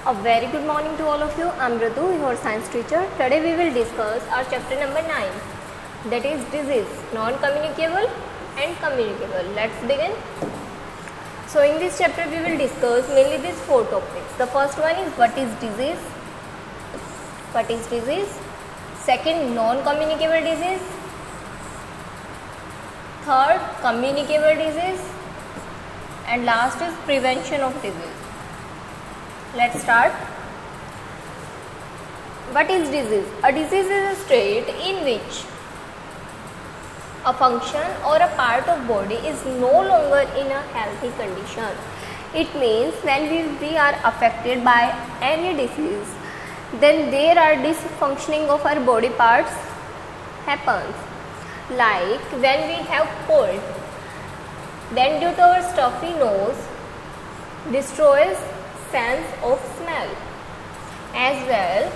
A very good morning to all of you. I am Ritu, your science teacher. Today we will discuss our chapter number 9, that is disease, non-communicable and communicable. Let's begin. So in this chapter we will discuss mainly these 4 topics. The first one is what is disease? What is disease? Second, non-communicable disease. Third, communicable disease. And last is prevention of disease. Let's start. What is disease? A disease is a state in which a function or a part of body is no longer in a healthy condition. It means when we are affected by any disease, then there are dysfunctioning of our body parts happens. Like when we have cold, then due to our stuffy nose destroys sense of smell, as well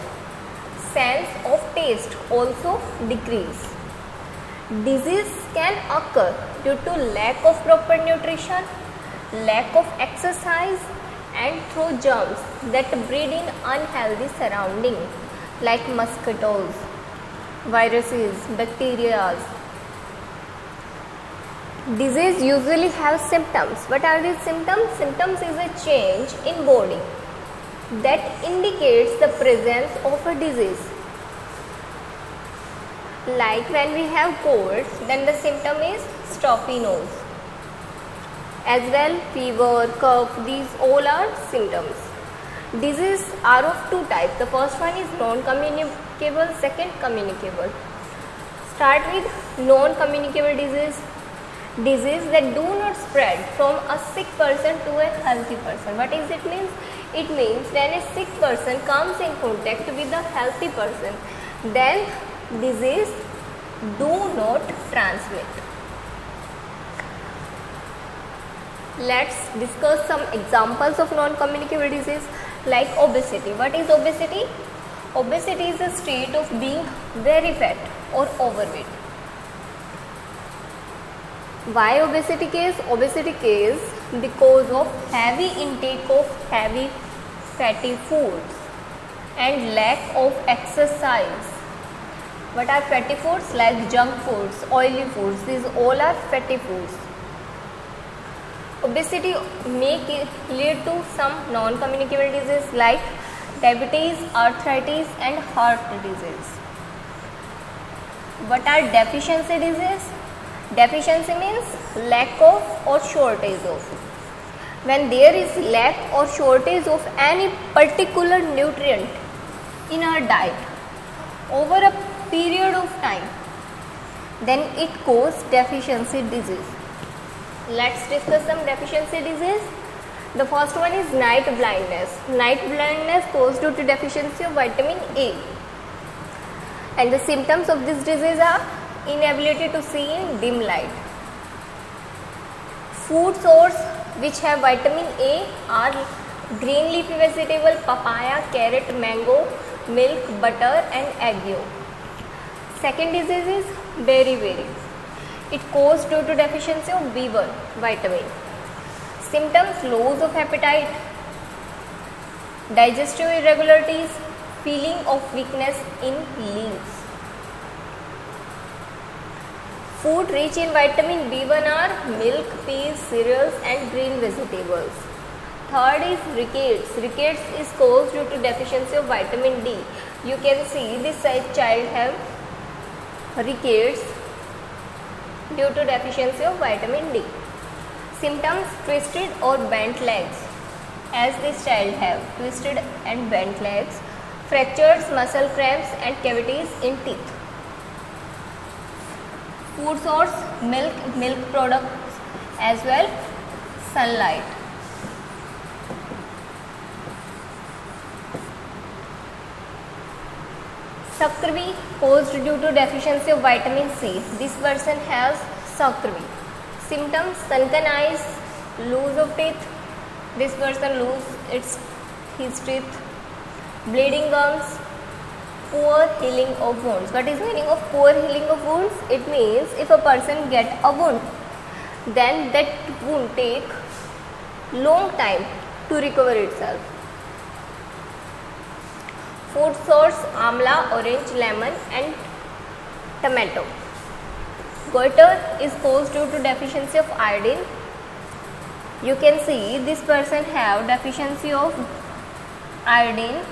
sense of taste also decrease. Disease can occur due to lack of proper nutrition, lack of exercise, and through germs that breed in unhealthy surroundings like mosquitoes, viruses, bacteria. Disease usually have symptoms. What are these symptoms? Symptoms is a change in body that indicates the presence of a disease. Like when we have cold, then the symptom is stuffy nose. As well, fever, cough, these all are symptoms. Diseases are of 2 types. The first one is non-communicable, second communicable. Start with non-communicable disease. Disease that do not spread from a sick person to a healthy person. What is it means? It means when a sick person comes in contact with a healthy person, then disease do not transmit. Let's discuss some examples of non-communicable disease like obesity. What is obesity? Obesity is a state of being very fat or overweight. Why obesity case? Obesity case because of heavy intake of heavy fatty foods and lack of exercise. What are fatty foods? Like junk foods, oily foods, these all are fatty foods. Obesity may lead to some non-communicable disease like diabetes, arthritis and heart disease. What are deficiency disease? Deficiency means lack of or shortage of. When there is lack or shortage of any particular nutrient in our diet over a period of time, then it causes deficiency disease. Let's discuss some deficiency disease. The first one is night blindness. Night blindness caused due to deficiency of vitamin A. And the symptoms of this disease are inability to see in dim light. Food source which have vitamin A are green leafy vegetable, papaya, carrot, mango, milk, butter and egg yolk. Second disease is beriberi. It caused due to deficiency of B1 vitamin. Symptoms: loss of appetite, digestive irregularities, feeling of weakness in limbs. Food rich in vitamin B1 are milk, peas, cereals and green vegetables. Third is rickets. Rickets is caused due to deficiency of vitamin D. You can see this child have rickets due to deficiency of vitamin D. Symptoms: twisted or bent legs, as this child have twisted and bent legs, fractures, muscle cramps and cavities in teeth. Food source: milk products as well sunlight. Sakri caused due to deficiency of vitamin C. This person has sakri. Symptoms: sunken eyes, loss of teeth. This person lose his teeth. Bleeding gums. Poor healing of wounds. What is meaning of poor healing of wounds? It means if a person get a wound, then that wound take long time to recover itself. Food source amla, orange, lemon and tomato. Goiter is caused due to deficiency of iodine. You can see this person have deficiency of iodine.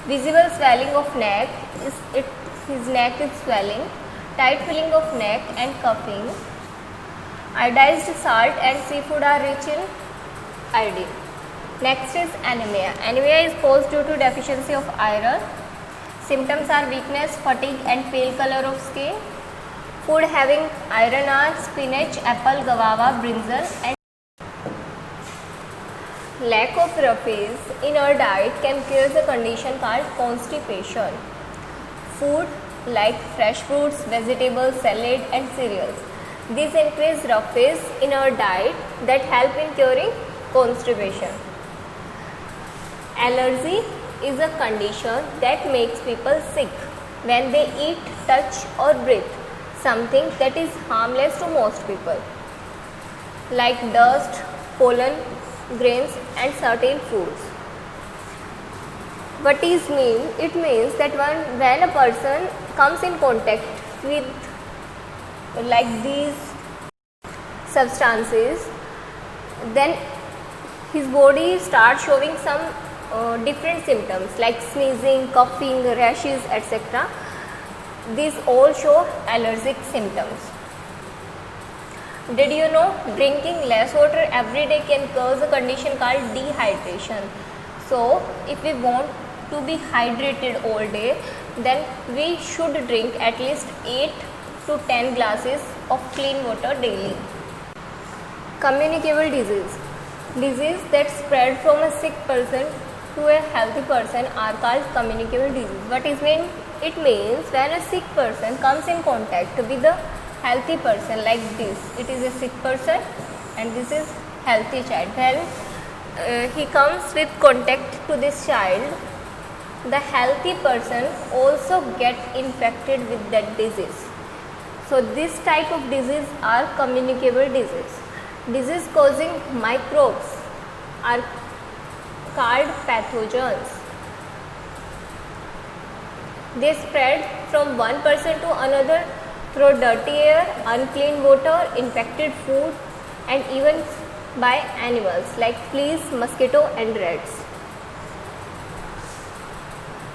Visible swelling of neck, his neck is swelling. Tight feeling of neck and coughing. Iodized salt and seafood are rich in iodine. Next is anemia. Anemia is caused due to deficiency of iron. Symptoms are weakness, fatigue and pale color of skin. Food having iron are spinach, apple, guava, brinjal and lack of rupees in our diet can cause a condition called constipation. Food like fresh fruits, vegetables, salad and cereals. These increase rupees in our diet that help in curing constipation. Allergy is a condition that makes people sick when they eat, touch or breathe something that is harmless to most people, like dust, pollen, grains and certain foods. What is mean? It means that when a person comes in contact with like these substances, then his body starts showing some different symptoms like sneezing, coughing, rashes, etc. These all show allergic symptoms. Did you know drinking less water every day can cause a condition called dehydration? So if we want to be hydrated all day, then we should drink at least 8 to 10 glasses of clean water daily. Communicable disease. Disease that spread from a sick person to a healthy person are called communicable disease. What is mean? It means when a sick person comes in contact with a healthy person like this, it is a sick person and this is healthy child. When he comes with contact to this child, the healthy person also get infected with that disease. So this type of disease are communicable disease. Disease causing microbes are called pathogens. They spread from one person to another through dirty air, unclean water, infected food and even by animals like fleas, mosquito and rats.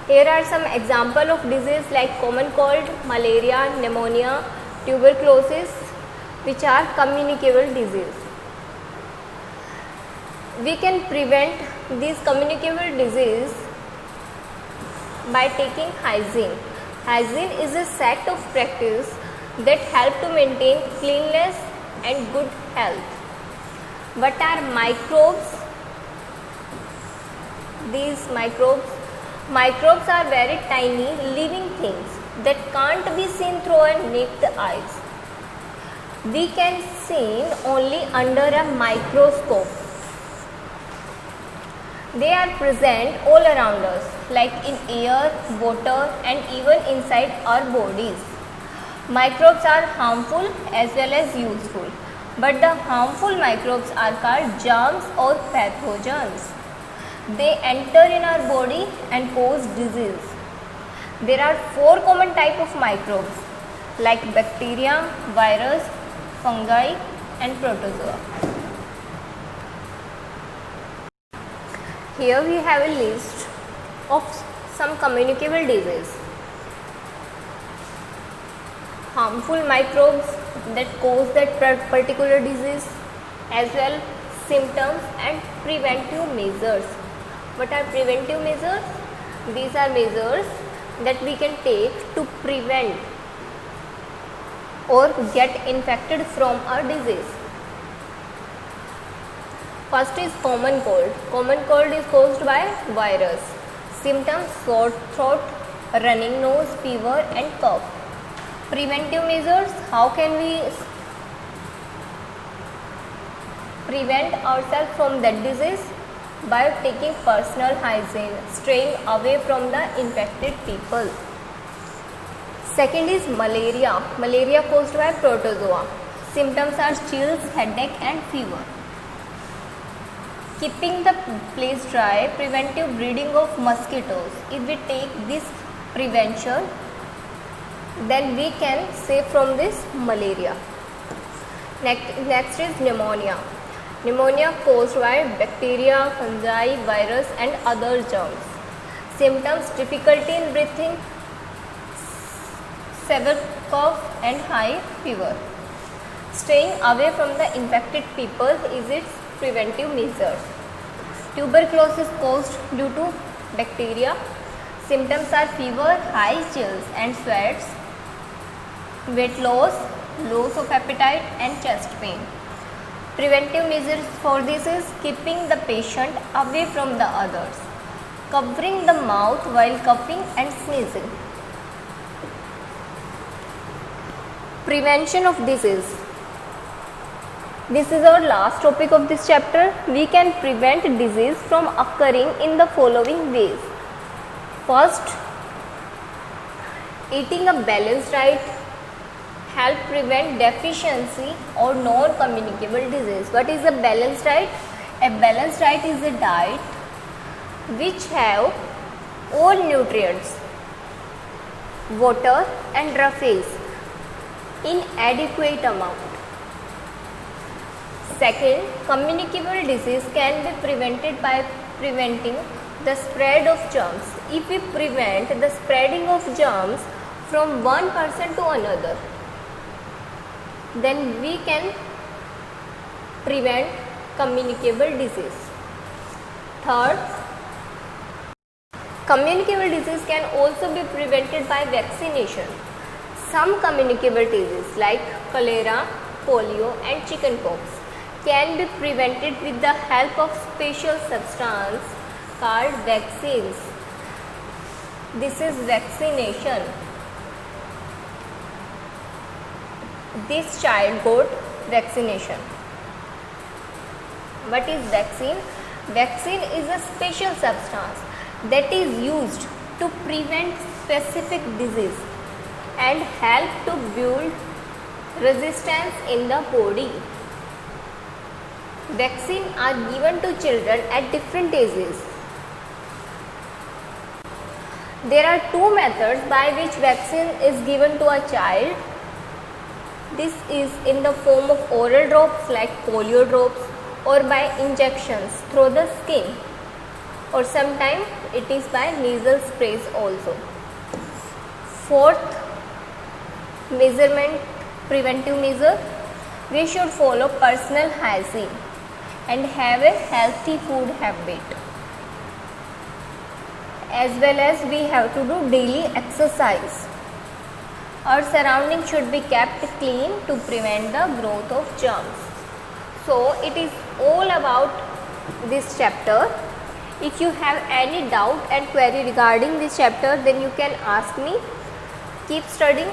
Here are some examples of disease like common cold, malaria, pneumonia, tuberculosis, which are communicable disease. We can prevent these communicable disease by taking hygiene. Hygiene is a set of practice that help to maintain cleanliness and good health. What are microbes? These microbes are very tiny living things that can't be seen through our naked eyes. We can see only under a microscope. They are present all around us, like in air, water and even inside our bodies. Microbes are harmful as well as useful, but the harmful microbes are called germs or pathogens. They enter in our body and cause disease. There are 4 common types of microbes like bacteria, virus, fungi and protozoa. Here we have a list of some communicable disease. Harmful microbes that cause that particular disease, as well symptoms and preventive measures. What are preventive measures? These are measures that we can take to prevent or get infected from a disease. First is common cold. Common cold is caused by virus. Symptoms: sore throat, running nose, fever and cough. Preventive measures: how can we prevent ourselves from that disease? By taking personal hygiene, staying away from the infected people. Second is malaria. Malaria caused by protozoa. Symptoms are chills, headache and fever. Keeping the place dry, preventive breeding of mosquitoes. If we take this prevention, then we can save from this malaria. Next is pneumonia. Pneumonia caused by bacteria, fungi, virus and other germs. Symptoms: difficulty in breathing, severe cough and high fever. Staying away from the infected people is its preventive measure. Tuberculosis caused due to bacteria. Symptoms are fever, high chills and sweats, weight loss, loss of appetite and chest pain. Preventive measures for this is keeping the patient away from the others, covering the mouth while coughing and sneezing. Prevention of disease. This is our last topic of this chapter. We can prevent disease from occurring in the following ways. First, eating a balanced diet help prevent deficiency or non-communicable disease. What is a balanced diet? A balanced diet is a diet which have all nutrients, water and roughage in adequate amount. Second, communicable disease can be prevented by preventing the spread of germs. If we prevent the spreading of germs from one person to another, then we can prevent communicable disease. Third, communicable disease can also be prevented by vaccination. Some communicable diseases like cholera, polio and chickenpox can be prevented with the help of special substance called vaccines. This is vaccination. This child got vaccination. What is vaccine? Vaccine is a special substance that is used to prevent specific disease and help to build resistance in the body. Vaccines are given to children at different ages. There are two methods by which vaccine is given to a child. This is in the form of oral drops like polio drops or by injections through the skin, or sometimes it is by nasal sprays also. Fourth measurement, preventive measure, we should follow personal hygiene and have a healthy food habit, as well as we have to do daily exercise. Our surroundings should be kept clean to prevent the growth of germs. So it is all about this chapter. If you have any doubt and query regarding this chapter, then you can ask me. Keep studying.